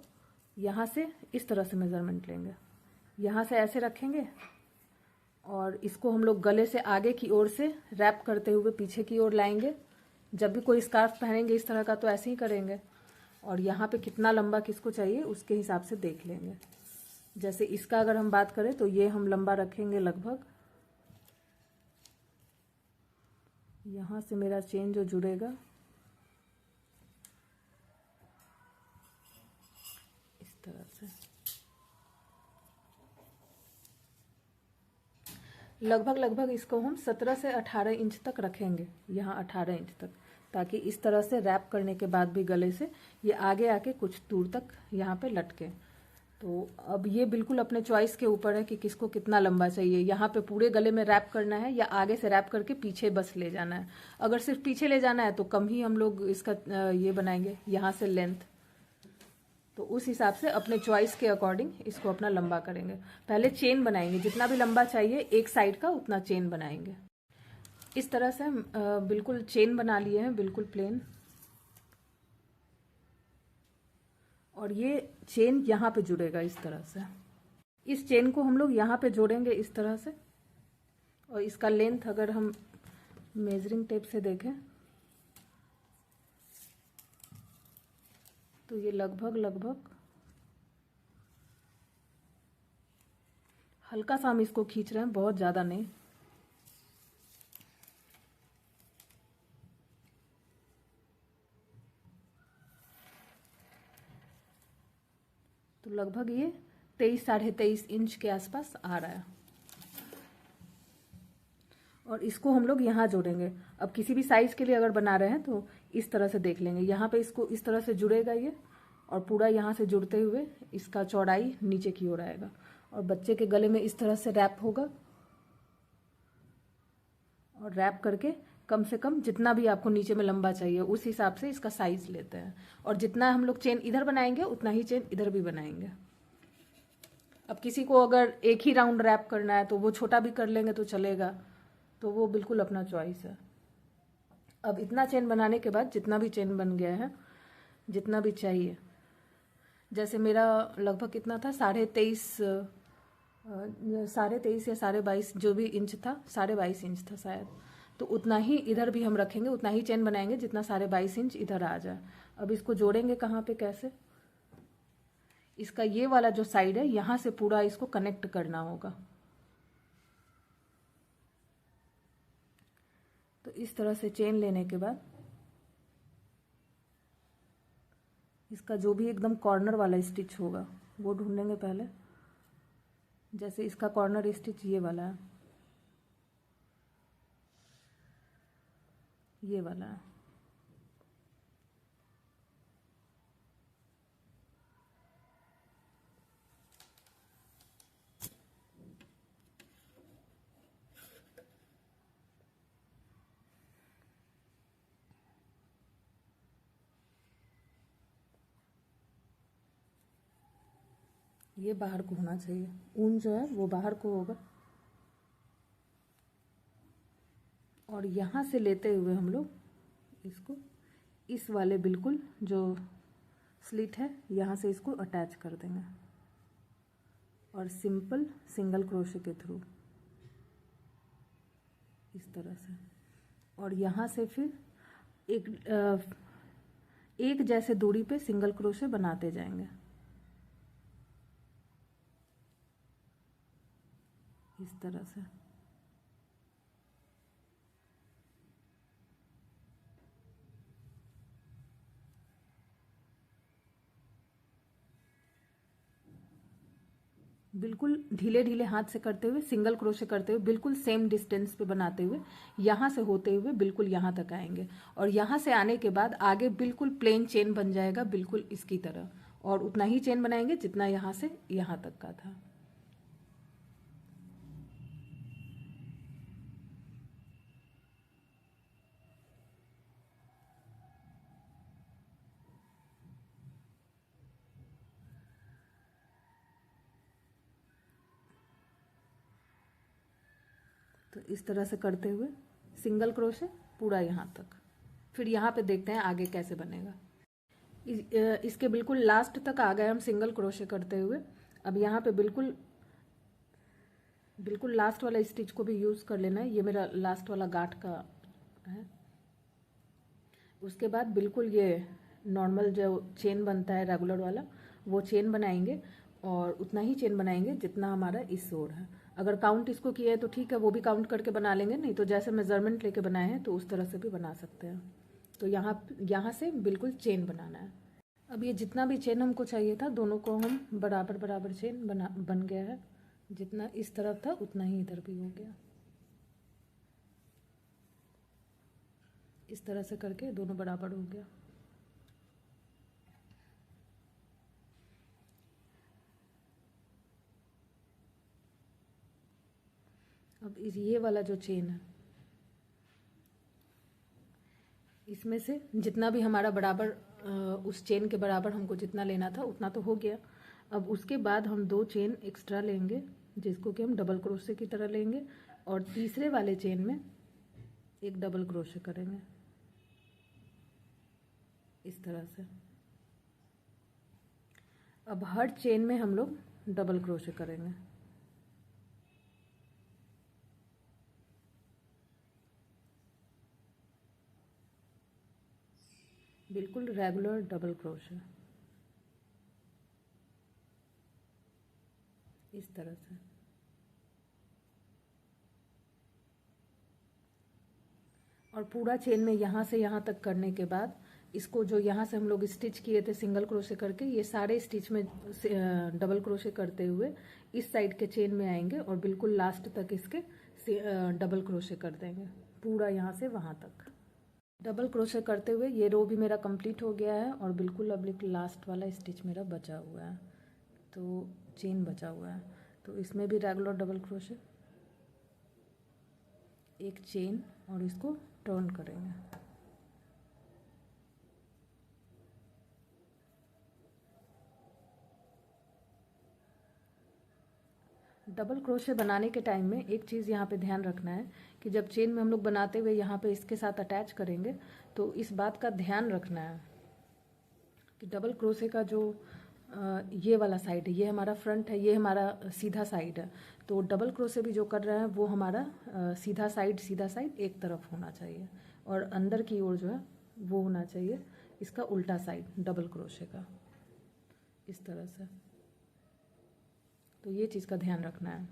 यहाँ से इस तरह से मेजरमेंट लेंगे। यहाँ से ऐसे रखेंगे और इसको हम लोग गले से आगे की ओर से रैप करते हुए पीछे की ओर लाएंगे। जब भी कोई स्कार्फ पहनेंगे इस तरह का तो ऐसे ही करेंगे। और यहाँ पे कितना लंबा किसको चाहिए उसके हिसाब से देख लेंगे। जैसे इसका अगर हम बात करें तो ये हम लंबा रखेंगे लगभग, यहाँ से मेरा चेन जो जुड़ेगा इस तरह से लगभग इसको हम 17 से 18 इंच तक रखेंगे, यहाँ 18 इंच तक, ताकि इस तरह से रैप करने के बाद भी गले से ये आगे आके कुछ दूर तक यहाँ पे लटके। तो अब ये बिल्कुल अपने चॉइस के ऊपर है कि किसको कितना लंबा चाहिए। यहाँ पे पूरे गले में रैप करना है या आगे से रैप करके पीछे बस ले जाना है। अगर सिर्फ पीछे ले जाना है तो कम ही हम लोग इसका ये बनाएंगे यहाँ से लेंथ। तो उस हिसाब से अपने चॉइस के अकॉर्डिंग इसको अपना लंबा करेंगे। पहले चेन बनाएंगे, जितना भी लंबा चाहिए एक साइड का उतना चेन बनाएंगे। इस तरह से हम बिल्कुल चेन बना लिए हैं, बिल्कुल प्लेन। और ये चेन यहाँ पे जुड़ेगा इस तरह से। इस चेन को हम लोग यहाँ पे जोड़ेंगे इस तरह से। और इसका लेंथ अगर हम मेजरिंग टेप से देखें तो ये लगभग हल्का सा हम इसको खींच रहे हैं, बहुत ज़्यादा नहीं। तो लगभग ये 23 साढ़े 23 इंच के आसपास आ रहा है। और इसको हम लोग यहाँ जोड़ेंगे। अब किसी भी साइज के लिए अगर बना रहे हैं तो इस तरह से देख लेंगे। यहाँ पे इसको इस तरह से जुड़ेगा ये और पूरा यहाँ से जुड़ते हुए इसका चौड़ाई नीचे की ओर आएगा और बच्चे के गले में इस तरह से रैप होगा। और रैप करके कम से कम जितना भी आपको नीचे में लंबा चाहिए उस हिसाब से इसका साइज लेते हैं। और जितना हम लोग चेन इधर बनाएंगे उतना ही चेन इधर भी बनाएंगे। अब किसी को अगर एक ही राउंड रैप करना है तो वो छोटा भी कर लेंगे तो चलेगा, तो वो बिल्कुल अपना चॉइस है। अब इतना चेन बनाने के बाद जितना भी चेन बन गया है, जितना भी चाहिए, जैसे मेरा लगभग कितना था 23.5 या 22.5 जो भी इंच था, 22.5 इंच था शायद। तो उतना ही इधर भी हम रखेंगे, उतना ही चेन बनाएंगे जितना 22.5 इंच इधर आ जाए। अब इसको जोड़ेंगे कहाँ पे, कैसे? इसका ये वाला जो साइड है यहाँ से पूरा इसको कनेक्ट करना होगा। तो इस तरह से चेन लेने के बाद इसका जो भी एकदम कॉर्नर वाला स्टिच होगा वो ढूंढेंगे पहले। जैसे इसका कॉर्नर स्टिच ये वाला है, ये वाला है। ये बाहर को होना चाहिए, ऊन जो है वो बाहर को होगा। और यहाँ से लेते हुए हम लोग इसको इस वाले बिल्कुल जो स्लिट है यहाँ से इसको अटैच कर देंगे और सिंपल सिंगल क्रोशे के थ्रू इस तरह से। और यहाँ से फिर एक जैसे दूरी पे सिंगल क्रोशे बनाते जाएंगे इस तरह से। बिल्कुल ढीले ढीले हाथ से करते हुए, सिंगल क्रोशे करते हुए, बिल्कुल सेम डिस्टेंस पे बनाते हुए यहाँ से होते हुए बिल्कुल यहाँ तक आएंगे। और यहाँ से आने के बाद आगे बिल्कुल प्लेन चेन बन जाएगा बिल्कुल इसकी तरह, और उतना ही चेन बनाएंगे जितना यहाँ से यहाँ तक का था। तो इस तरह से करते हुए सिंगल क्रोशे पूरा यहाँ तक। फिर यहाँ पे देखते हैं आगे कैसे बनेगा। इसके बिल्कुल लास्ट तक आ गए हम सिंगल क्रोशे करते हुए। अब यहाँ पे बिल्कुल लास्ट वाला स्टिच को भी यूज़ कर लेना है। ये मेरा लास्ट वाला गांठ का है। उसके बाद बिल्कुल ये नॉर्मल जो चेन बनता है रेगुलर वाला, वो चेन बनाएंगे और उतना ही चेन बनाएंगे जितना हमारा इस ओर है। अगर काउंट इसको किया है तो ठीक है, वो भी काउंट करके बना लेंगे, नहीं तो जैसे मेजरमेंट लेके बनाए हैं तो उस तरह से भी बना सकते हैं। तो यहाँ से बिल्कुल चेन बनाना है। अब ये जितना भी चेन हमको चाहिए था दोनों को हम बराबर बराबर चेन बन गया है। जितना इस तरफ था उतना ही इधर भी हो गया। इस तरह से करके दोनों बराबर हो गया। अब ये वाला जो चेन है इसमें से जितना भी हमारा बराबर उस चेन के बराबर हमको जितना लेना था उतना तो हो गया। अब उसके बाद हम 2 चेन एक्स्ट्रा लेंगे जिसको कि हम डबल क्रोशे की तरह लेंगे और तीसरे वाले चेन में एक डबल क्रोशे करेंगे इस तरह से। अब हर चेन में हम लोग डबल क्रोशे करेंगे। बिल्कुल रेगुलर डबल क्रोशे इस तरह से। और पूरा चेन में यहाँ से यहाँ तक करने के बाद इसको जो यहाँ से हम लोग स्टिच किए थे सिंगल क्रोशे करके, ये सारे स्टिच में डबल क्रोशे करते हुए इस साइड के चेन में आएंगे और बिल्कुल लास्ट तक इसके डबल क्रोशे कर देंगे पूरा यहाँ से वहाँ तक। डबल क्रोशे करते हुए ये रो भी मेरा कंप्लीट हो गया है और बिल्कुल अब लास्ट वाला स्टिच मेरा बचा हुआ है, तो चेन बचा हुआ है। तो इसमें भी रेगुलर डबल क्रोशे, एक चेन और इसको टर्न करेंगे। डबल क्रोशे बनाने के टाइम में एक चीज़ यहाँ पे ध्यान रखना है कि जब चेन में हम लोग बनाते हुए यहाँ पे इसके साथ अटैच करेंगे तो इस बात का ध्यान रखना है कि डबल क्रोशे का जो ये वाला साइड है, ये हमारा फ्रंट है, ये हमारा सीधा साइड है। तो डबल क्रोशे भी जो कर रहे हैं वो हमारा सीधा साइड एक तरफ होना चाहिए और अंदर की ओर जो है वो होना चाहिए इसका उल्टा साइड डबल क्रोशे का इस तरह से। तो ये चीज़ का ध्यान रखना है।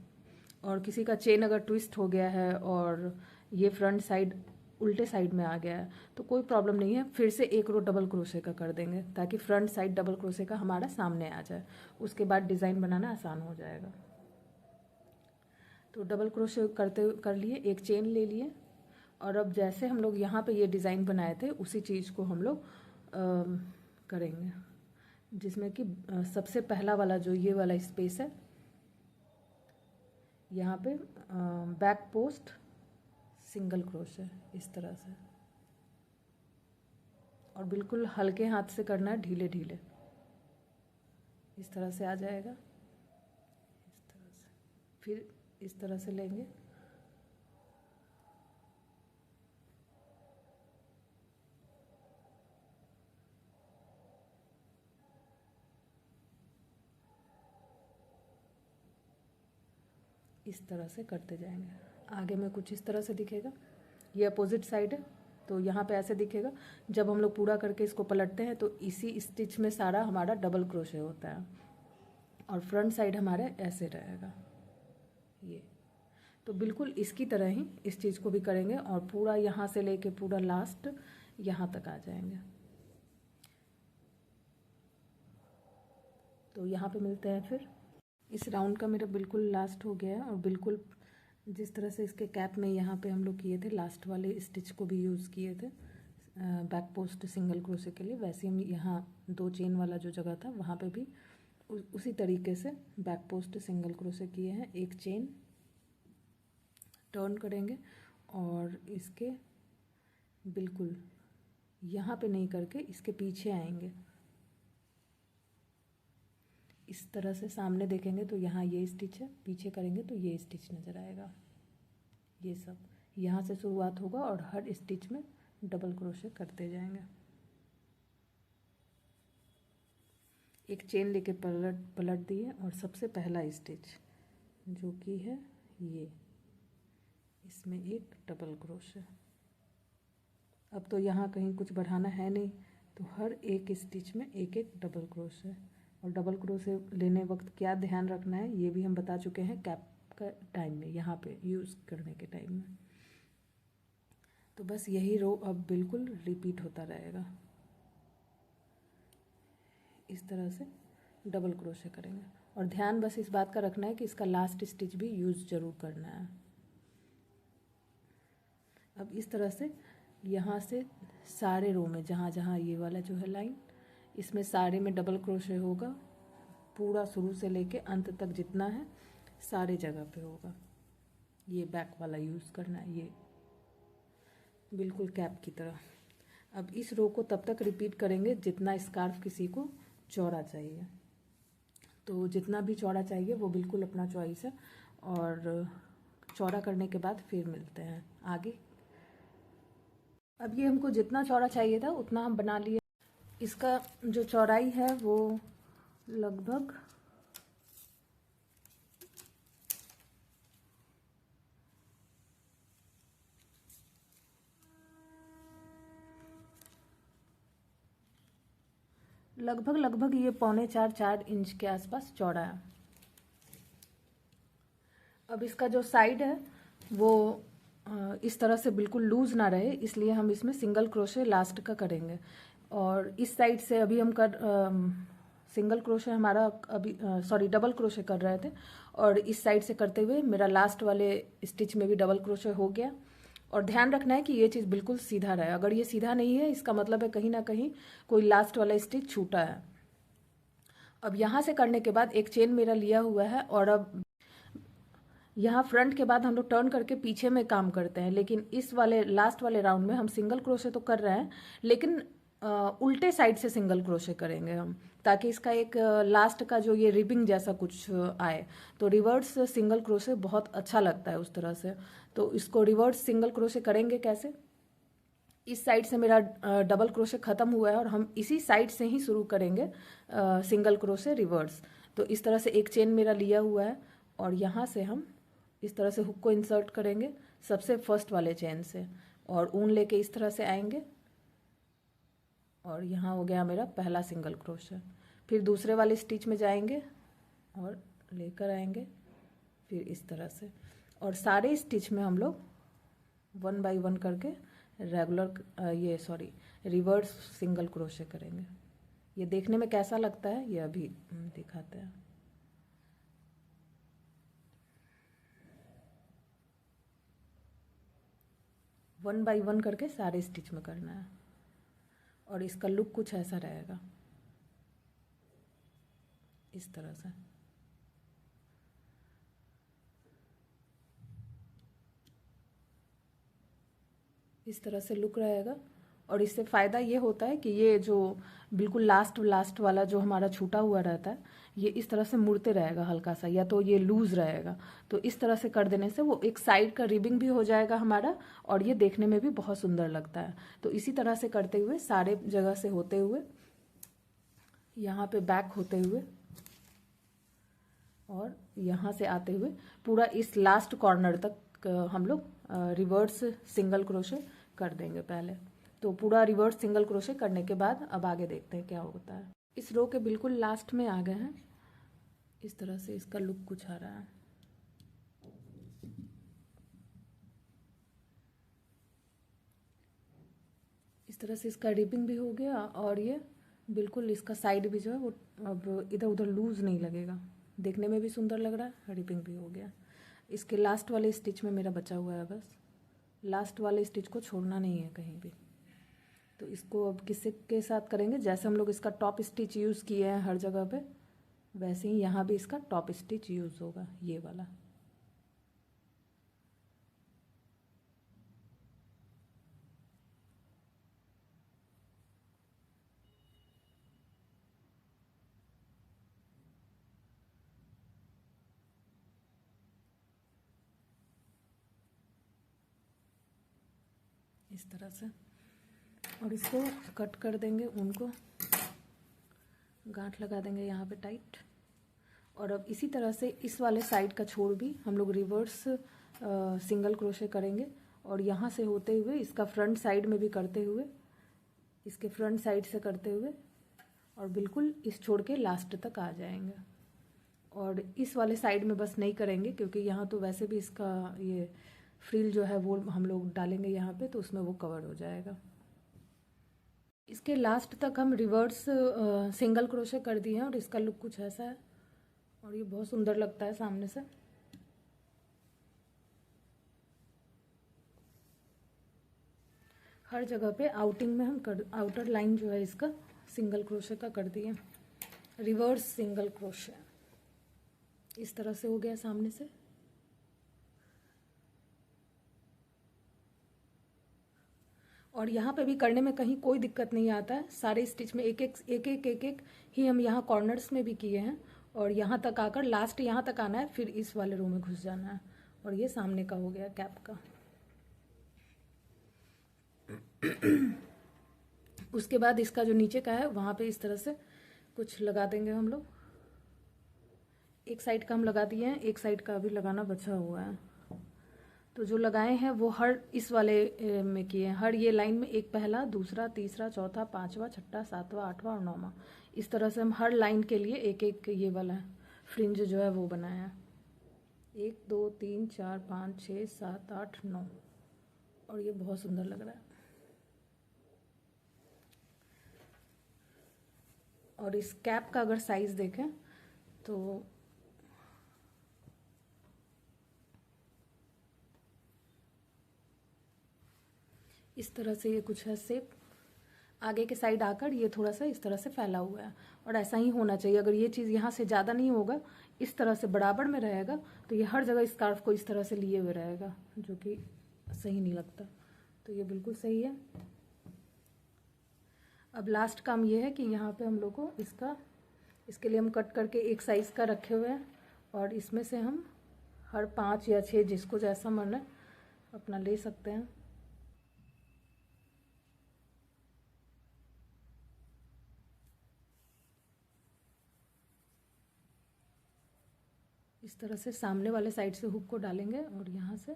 और किसी का चेन अगर ट्विस्ट हो गया है और ये फ्रंट साइड उल्टे साइड में आ गया है तो कोई प्रॉब्लम नहीं है, फिर से एक रो डबल क्रोशे का कर देंगे ताकि फ्रंट साइड डबल क्रोशे का हमारा सामने आ जाए। उसके बाद डिज़ाइन बनाना आसान हो जाएगा। तो डबल क्रोशे कर लिए, एक चेन ले लिए और अब जैसे हम लोग यहाँ पे ये डिज़ाइन बनाए थे उसी चीज़ को हम लोग करेंगे, जिसमें कि सबसे पहला वाला जो ये वाला स्पेस है यहाँ पे बैक पोस्ट सिंगल क्रोशे इस तरह से, और बिल्कुल हल्के हाथ से करना है, ढीले ढीले इस तरह से आ जाएगा। फिर इस तरह से लेंगे, इस तरह से करते जाएंगे। आगे में कुछ इस तरह से दिखेगा, ये अपोजिट साइड है तो यहाँ पे ऐसे दिखेगा। जब हम लोग पूरा करके इसको पलटते हैं तो इसी स्टिच में सारा हमारा डबल क्रोशे होता है और फ्रंट साइड हमारे ऐसे रहेगा ये। तो बिल्कुल इसकी तरह ही इस चीज़ को भी करेंगे और पूरा यहाँ से लेके पूरा लास्ट यहाँ तक आ जाएंगे। तो यहाँ पे मिलते हैं फिर। इस राउंड का मेरा बिल्कुल लास्ट हो गया है और बिल्कुल जिस तरह से इसके कैप में यहाँ पे हम लोग किए थे, लास्ट वाले स्टिच को भी यूज़ किए थे बैक पोस्ट सिंगल क्रोशे के लिए, वैसे हम यहाँ 2 चेन वाला जो जगह था वहाँ पे भी उसी तरीके से बैक पोस्ट सिंगल क्रोशे किए हैं। एक चेन टर्न करेंगे और इसके बिल्कुल यहाँ पे नहीं करके इसके पीछे आएंगे, इस तरह से सामने देखेंगे तो यहाँ ये स्टिच है, पीछे करेंगे तो ये स्टिच नज़र आएगा। ये सब यहाँ से शुरुआत होगा और हर स्टिच में डबल क्रोशे करते जाएंगे। एक चेन लेके पलट दिए और सबसे पहला स्टिच जो कि है ये, इसमें एक डबल क्रोशे। अब तो यहाँ कहीं कुछ बढ़ाना है नहीं, तो हर एक स्टिच में एक एक डबल क्रोशे। और डबल क्रोशे लेने वक्त क्या ध्यान रखना है ये भी हम बता चुके हैं कैप का टाइम में, यहाँ पे यूज़ करने के टाइम में। तो बस यही रो अब बिल्कुल रिपीट होता रहेगा, इस तरह से डबल क्रोशे करेंगे। और ध्यान बस इस बात का रखना है कि इसका लास्ट स्टिच भी यूज़ ज़रूर करना है। अब इस तरह से यहाँ से सारे रो में जहाँ जहाँ ये वाला जो है लाइन, इसमें सारे में डबल क्रोशे होगा, पूरा शुरू से लेके अंत तक जितना है सारे जगह पे होगा। ये बैक वाला यूज़ करना है, ये बिल्कुल कैप की तरह। अब इस रो को तब तक रिपीट करेंगे जितना स्कार्फ किसी को चौड़ा चाहिए, तो जितना भी चौड़ा चाहिए वो बिल्कुल अपना चॉइस है। और चौड़ा करने के बाद फिर मिलते हैं आगे। अब ये हमको जितना चौड़ा चाहिए था उतना हम बना लिए। इसका जो चौड़ाई है वो लगभग लगभग ये 3.25-4 इंच के आसपास चौड़ा है। अब इसका जो साइड है वो इस तरह से बिल्कुल लूज़ ना रहे, इसलिए हम इसमें सिंगल क्रोशे लास्ट का करेंगे। और इस साइड से अभी हम सिंगल क्रोशे हमारा अभी सॉरी डबल क्रोशे कर रहे थे, और इस साइड से करते हुए मेरा लास्ट वाले स्टिच में भी डबल क्रोशे हो गया। और ध्यान रखना है कि ये चीज़ बिल्कुल सीधा रहे, अगर ये सीधा नहीं है इसका मतलब है कहीं ना कहीं कोई लास्ट वाला स्टिच छूटा है। अब यहाँ से करने के बाद एक चेन मेरा लिया हुआ है और अब यहाँ फ्रंट के बाद हम लोग टर्न करके पीछे में काम करते हैं, लेकिन इस वाले लास्ट वाले राउंड में हम सिंगल क्रोशे तो कर रहे हैं लेकिन उल्टे साइड से सिंगल क्रोशे करेंगे हम, ताकि इसका एक लास्ट का जो ये रिबिंग जैसा कुछ आए। तो रिवर्स सिंगल क्रोशे बहुत अच्छा लगता है उस तरह से। तो इसको रिवर्स सिंगल क्रोशे करेंगे कैसे, इस साइड से मेरा डबल क्रोशे ख़त्म हुआ है और हम इसी साइड से ही शुरू करेंगे सिंगल क्रोशे रिवर्स। तो इस तरह से एक चेन मेरा लिया हुआ है और यहाँ से हम इस तरह से हुक को इंसर्ट करेंगे सबसे फर्स्ट वाले चेन से, और ऊन लेके इस तरह से आएंगे और यहाँ हो गया मेरा पहला सिंगल क्रोशे। फिर दूसरे वाले स्टिच में जाएंगे और लेकर आएंगे फिर इस तरह से, और सारे स्टिच में हम लोग 1 बाय 1 करके रिवर्स सिंगल क्रोशे करेंगे। ये देखने में कैसा लगता है ये अभी दिखाते हैं। वन बाय वन करके सारे स्टिच में करना है और इसका लुक कुछ ऐसा रहेगा, इस तरह से। इस तरह से लुक रहेगा और इससे फ़ायदा ये होता है कि ये जो बिल्कुल लास्ट वाला जो हमारा छूटा हुआ रहता है ये इस तरह से मुड़ते रहेगा हल्का सा, या तो ये लूज रहेगा। तो इस तरह से कर देने से वो एक साइड का रिबिंग भी हो जाएगा हमारा, और ये देखने में भी बहुत सुंदर लगता है। तो इसी तरह से करते हुए सारे जगह से होते हुए यहाँ पे बैक होते हुए और यहाँ से आते हुए पूरा इस लास्ट कॉर्नर तक हम लोग रिवर्स सिंगल क्रोशे कर देंगे पहले। तो पूरा रिवर्स सिंगल क्रोशे करने के बाद अब आगे देखते हैं क्या होता है। इस रो के बिल्कुल लास्ट में आ गए हैं। इस तरह से इसका लुक कुछ आ रहा है। इस तरह से इसका रिबिंग भी हो गया और ये बिल्कुल इसका साइड भी जो है वो अब इधर उधर लूज नहीं लगेगा, देखने में भी सुंदर लग रहा है। रिबिंग भी हो गया। इसके लास्ट वाले स्टिच में मेरा बचा हुआ है, बस लास्ट वाले स्टिच को छोड़ना नहीं है कहीं भी। तो इसको अब किसी के साथ करेंगे, जैसे हम लोग इसका टॉप स्टिच यूज़ किए हैं हर जगह पे, वैसे ही यहाँ भी इसका टॉप स्टिच यूज़ होगा, ये वाला। इस तरह से, और इसको कट कर देंगे, उनको गांठ लगा देंगे यहाँ पे टाइट। और अब इसी तरह से इस वाले साइड का छोर भी हम लोग रिवर्स सिंगल क्रोशे करेंगे, और यहाँ से होते हुए इसका फ्रंट साइड में भी करते हुए, इसके फ्रंट साइड से करते हुए और बिल्कुल इस छोर के लास्ट तक आ जाएंगे। और इस वाले साइड में बस नहीं करेंगे क्योंकि यहाँ तो वैसे भी इसका ये फ्रिल जो है वो हम लोग डालेंगे यहाँ पे, तो उसमें वो कवर हो जाएगा। इसके लास्ट तक हम रिवर्स सिंगल क्रोशे कर दिए हैं और इसका लुक कुछ ऐसा है, और ये बहुत सुंदर लगता है सामने से। हर जगह पे आउटिंग में हम आउटर लाइन जो है इसका सिंगल क्रोशे का कर दिए, रिवर्स सिंगल क्रोशे। इस तरह से हो गया सामने से। और यहाँ पे भी करने में कहीं कोई दिक्कत नहीं आता है। सारे स्टिच में एक एक ही हम यहाँ कॉर्नर्स में भी किए हैं, और यहाँ तक आकर लास्ट यहाँ तक आना है, फिर इस वाले रो में घुस जाना है। और ये सामने का हो गया कैप का। उसके बाद इसका जो नीचे का है वहाँ पे इस तरह से कुछ लगा देंगे हम लोग। एक साइड का हम लगा दिए हैं, एक साइड का अभी लगाना बचा हुआ है। तो जो लगाए हैं वो हर इस वाले में किए हैं। हर ये लाइन में एक पहला, दूसरा, तीसरा, चौथा, पांचवा, छठा, सातवां, आठवां और नौवां, इस तरह से हम हर लाइन के लिए एक एक ये वाला फ्रिंज जो है वो बनाया है। 1 2 3 4 5 6 7 8 9, और ये बहुत सुंदर लग रहा है। और इस कैप का अगर साइज देखें तो इस तरह से ये कुछ है शेप। आगे के साइड आकर ये थोड़ा सा इस तरह से फैला हुआ है, और ऐसा ही होना चाहिए। अगर ये चीज़ यहाँ से ज़्यादा नहीं होगा, इस तरह से बराबर में रहेगा, तो ये हर जगह स्कार्फ को इस तरह से लिए हुए रहेगा, जो कि सही नहीं लगता। तो ये बिल्कुल सही है। अब लास्ट काम ये है कि यहाँ पे हम लोग को इसके लिए हम कट करके एक साइज़ का रखे हुए हैं, और इसमें से हम हर 5 या 6 जिसको जैसा मन है अपना ले सकते हैं। इस तरह से सामने वाले साइड से हुक को डालेंगे और यहाँ से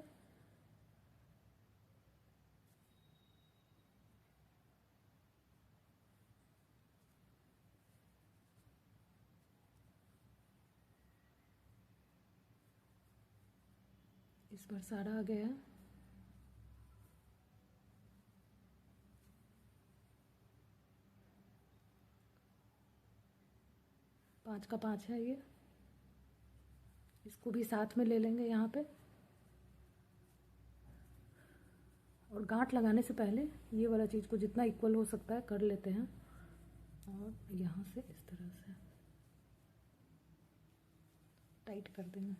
इस बार सारा आ गया है। पाँच का 5 है ये, इसको भी साथ में ले लेंगे यहाँ पे। और गांठ लगाने से पहले ये वाला चीज़ को जितना इक्वल हो सकता है कर लेते हैं, और यहाँ से इस तरह से टाइट कर देंगे।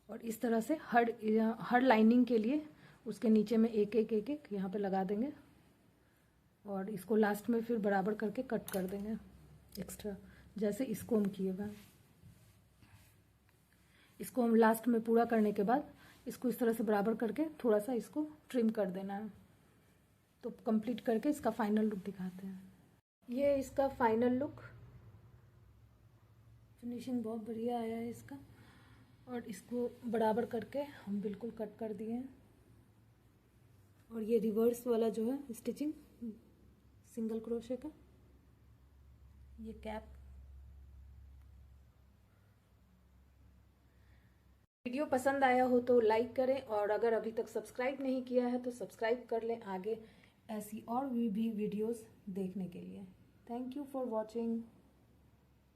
और इस तरह से हर लाइनिंग के लिए उसके नीचे में एक एक यहाँ पे लगा देंगे। और इसको लास्ट में फिर बराबर करके कट कर देंगे एक्स्ट्रा, जैसे इसको हम किए हुए। इसको हम लास्ट में पूरा करने के बाद इसको इस तरह से बराबर करके थोड़ा सा इसको ट्रिम कर देना है। तो कंप्लीट करके इसका फाइनल लुक दिखाते हैं। ये इसका फाइनल लुक, फिनिशिंग बहुत बढ़िया आया है इसका। और इसको बराबर करके हम बिल्कुल कट कर दिए हैं। और ये रिवर्स वाला जो है स्टिचिंग सिंगल क्रोशे का, ये कैप। वीडियो पसंद आया हो तो लाइक करें, और अगर अभी तक सब्सक्राइब नहीं किया है तो सब्सक्राइब कर लें आगे ऐसी और भी वीडियोस देखने के लिए। Thank you for watching.